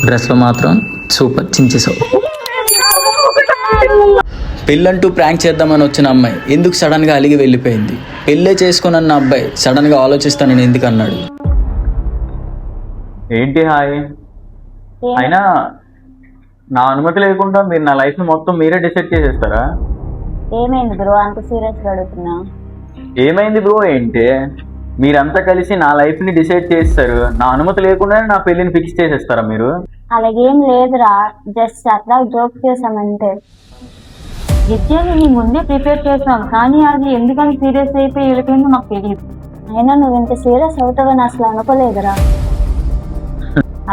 డ్రెస్లో మాత్రం super చించేసావు. పెళ్ళంటూ prank చేద్దామని వచ్చిన అమ్మాయి ఎందుకు సడన్గా అలిగి వెళ్ళిపోయింది? పెళ్ళే చేసుకున్న అబ్బాయి సడన్గా ఆలోచిస్తానని ఎందుకు అన్నాడు? ఏంటి హాయ్? అయినా నా అనుమతి లేకుండా మీరు నా లైఫ్ ని మొత్తం మీరే డిసైడ్ చేసేస్తారా? ఏమైంది బ్రో అంత సీరియస్ గా అడుగుతున్నా? ఏమైంది బ్రో ఏంటి? మీరంతా కలిసి నా లైఫ్ ని డిసైడ్ చేస్తారు, నా అనుమతి లేకుండానే నా పెళ్లిని ఫిక్స్ చేసేస్తారా మీరు? అలాగేం లేదురా, జస్ట్ అట్లా జోక్ చేసామంటే. విద్యని నీ ముందే ప్రిపేర్ చేసాం, కానీ అది ఎందుకని సీరియస్ అయిపోయి వెళ్ళిపోయిందో నాకు తెలియదు. అయినా నువ్వు ఇంత సీరియస్ అవుతావని అసలు అనుకోలేదురా.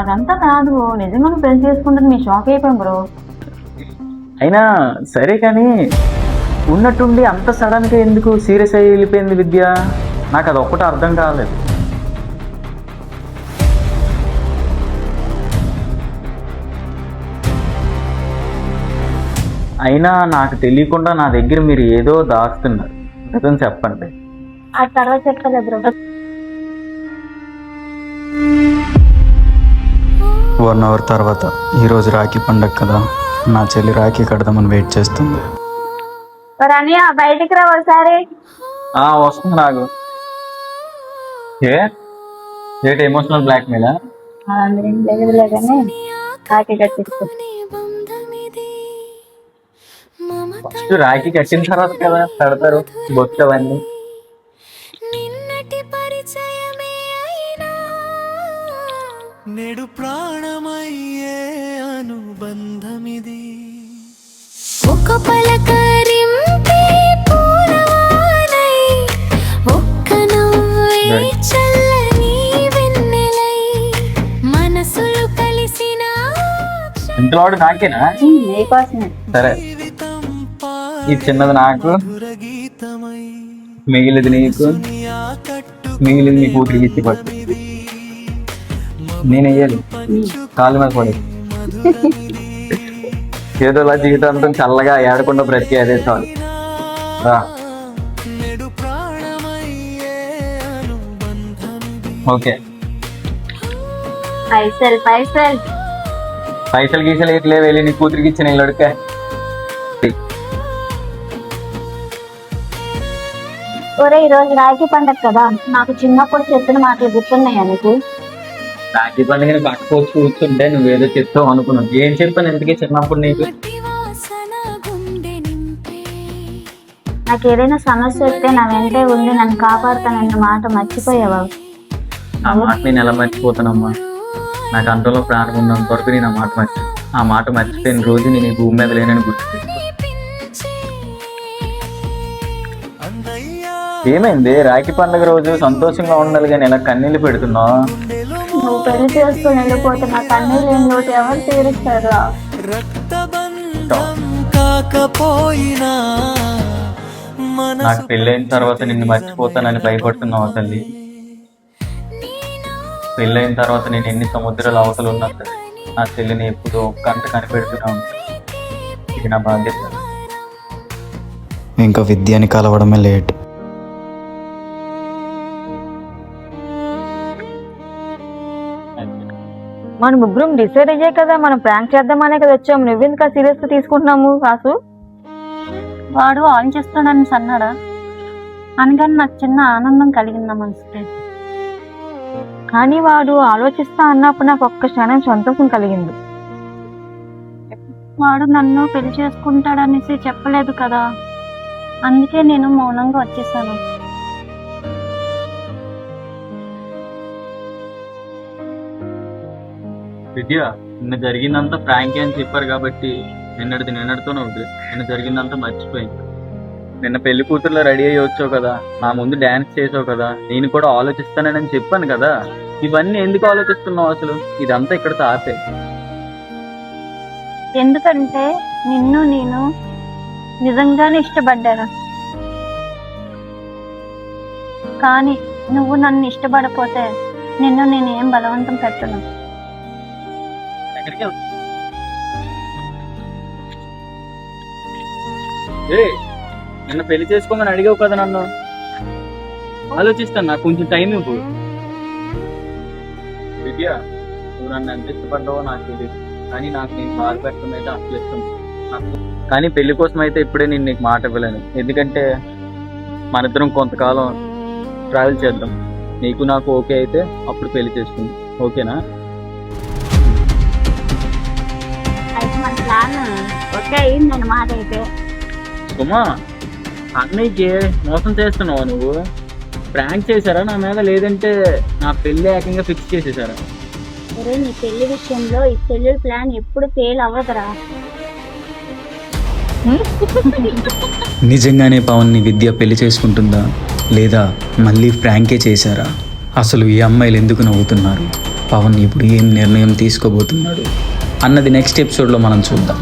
అదంతా కాదు, నిజంగా పెళ్లి చేసుకుంటుంది మీ షాక్ అయిపోయాం బ్రో. అయినా సరే కానీ ఉన్నట్టుండి అంత సడన్ గా ఎందుకు సీరియస్ అయ్యి వెళ్ళిపోయింది విద్య? నాకు అది ఒక్కటి అర్థం కాలేదు. అయినా నాకు తెలియకుండా నా దగ్గర మీరు ఏదో దాస్తున్నారు, నిజం చెప్పండి. ఆ తర్వాత చెప్తాలే బ్రో. 1 అవర్ తర్వాత ఈరోజు రాఖీ పండగ కదా, నా చెల్లి రాఖీ కడదామని వెయిట్ చేస్తుంది. అన్నయ్య బయటికి రా ఒకసారి. వస్తుంది నాకు. ఏంటి ఎమోషనల్ బ్లాక్ మెయిల్? లేదులే కానీ రాఖీ కట్టించు. ఫస్ట్ రాఖీ కట్టిన తర్వాత కదా కడతారు బొచ్చవన్నీ. నేడు ప్రాణమయ్యే అనుబంధమిది. ఒక పలకరింపే పూలవానై, ఒక్క నవ్వే చల్లని వెన్నెలై, మనసులు కలిసిన ఇంట్లో నాకేనా? నీకోసమే. సరే, ఈ చిన్నది నాకు, మిగిలిది నీకు, మిగిలిది నీ కూతురికి ఇచ్చి పట్టు. నేను వెయ్యాలి కాళ్ళ మీద పడి, ఏదోలా జీవితాంతం చల్లగా ఏడకుండా బ్రతికి అదే చాలు. ఓకే, పైసలు గీసలు ఇట్లే వెళ్ళి నీ కూతురికి ఇచ్చిన ఇల్లడుక. ఒరే ఈ రోజు రాఖీ పండగ కదా, నాకు చిన్నప్పుడు చెప్పిన మాటలు గుర్తున్నాయా నీకు? రాఖీ పండుగని పట్టుకోవచ్చు కూర్చుంటే నువ్వేదో చెప్తావు అనుకున్నావు. ఏం చెప్పాను ఇంతకీ చిన్నప్పుడు నీకు? నాకు ఏదైనా సమస్య వస్తే నా వెంటే ఉండి నన్ను కాపాడుతానన్న మాట మర్చిపోయావా? ఆ మాట నేను ఎలా మర్చిపోతానమ్మా? నాకు అంతలో ప్రాణం ఉన్నంత వరకు నేను ఆ మాట ఆ మాట మర్చిపోయిన రోజు నేను ఈ భూమి మీద లేనని గుర్తు. ఏమైంది? రాఖీ పండుగ రోజు సంతోషంగా ఉండాలి కానీ ఇలా కన్నీళ్ళు పెడుతున్నావు. నువ్వు పెళ్లి చేసుకుని వెళ్ళిపోతే నా కన్నీళ్ళు ఏం లోటు ఎవరు తీరుస్తారా? నాకు పెళ్ళైన తర్వాత నిన్ను మర్చిపోతానని భయపడుతున్నావు తల్లి. పెళ్ళైన తర్వాత నేను ఎన్ని సముద్రాల అవతలు ఉన్నా సరే నా చెల్లిని ఎప్పుడు ఒక్కంట కనిపెడుతూనే ఉంటాను. ఇది నా బాధ్యత. ఇంకా విద్యని కలవడమే లేట్. మన ముగ్గురం డిసైడ్ అయ్యే కదా మనం ప్రాంక్ చేద్దామనే కదా వచ్చాము. నువ్వెందుకు సీరియస్ గా తీసుకుంటున్నాము కాసు? వాడు ఆన్ చేస్తాడని అన్నాడా అనగానే నాకు చిన్న ఆనందం కలిగిందా మనసుకి. కానీ వాడు ఆలోచిస్తా అన్నప్పుడు నాకు ఒక్క క్షణం సంతోషం కలిగింది. వాడు నన్ను పెళ్లి చేసుకుంటాడనేసి చెప్పలేదు కదా, అందుకే నేను మౌనంగా వచ్చేసాను. విద్య, నిన్న జరిగిందంతా ప్రాంక్ అని చెప్పారు కాబట్టి నిన్నటితోనే ఉంటుంది. నిన్న జరిగిందంతా మర్చిపోయింది. నిన్న పెళ్లి కూతురులో రెడీ అయ్యి వచ్చావు కదా, నా ముందు డాన్స్ చేసావు కదా, నేను కూడా ఆలోచిస్తానని చెప్పాను కదా. ఇవన్నీ ఎందుకు ఆలోచిస్తున్నావు అసలు? ఇదంతా ఇక్కడతో ఆపే. ఎందుకంటే నిన్ను నేను నిజంగానే ఇష్టపడ్డాను, కానీ నువ్వు నన్ను ఇష్టపడపోతే నిన్ను నేను ఏం బలవంతం పెట్టను. నిన్న పెళ్లి చేసుకోమని అడిగావు కదా నన్ను. ఆలోచిస్తాను, నాకు కొంచెం టైం ఇవ్వు. విద్య, నువ్వు నన్ను ఎంత ఇష్టపడ్డావో నాకు తెలియదు, కానీ నాకు నేను బాధ పెట్టడం అయితే అసలు ఇష్టం నాకు. కానీ పెళ్లి కోసం అయితే ఇప్పుడే నేను నీకు మాట ఇవ్వలేను, ఎందుకంటే మన ఇద్దరం కొంతకాలం ట్రావెల్ చేద్దాం. నీకు నాకు ఓకే అయితే అప్పుడు పెళ్లి చేసుకుందాం, ఓకేనా? అయితే మన ప్లాన్ ఓకే అయిందని మాట అయితే. సుమా, అన్నయ్యకి మోసం చేస్తున్నావా నువ్వు? ప్రాంక్ చేశారా నా మీద, లేదంటే నా పెళ్లి ఏకంగా ఫిక్స్ చేసేసారా? ఒరే నీ పెళ్లి విషయంలో ఈ పెళ్లి ప్లాన్ ఎప్పుడు ఫెయిల్ అవ్వదురా. నిజంగానే పవన్ని విద్య పెళ్లి చేసుకుంటుందా లేదా మళ్ళీ ఫ్రాంకే చేశారా? అసలు ఈ అమ్మాయిలు ఎందుకు నవ్వుతున్నారు? పవన్ ఇప్పుడు ఏం నిర్ణయం తీసుకోబోతున్నాడు అన్నది నెక్స్ట్ ఎపిసోడ్లో మనం చూద్దాం.